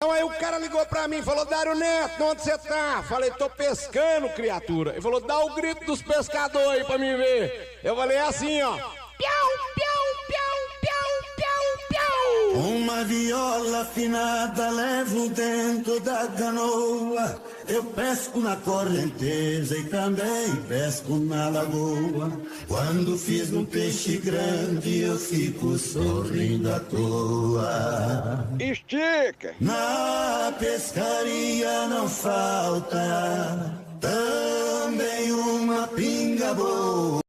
Então aí o cara ligou pra mim e falou: Dário Neto, onde você tá? Falei: tô pescando, criatura. Ele falou: dá o grito dos pescadores aí pra mim ver. Eu falei assim, ó: piau, piau, piau, piau, piau, piau. Uma viola afinada levo dentro da canoa. Eu pesco na correnteza e também pesco na lagoa. Quando fiz um peixe grande eu fico sorrindo à toa. Estica! Na pescaria não falta também uma pinga boa.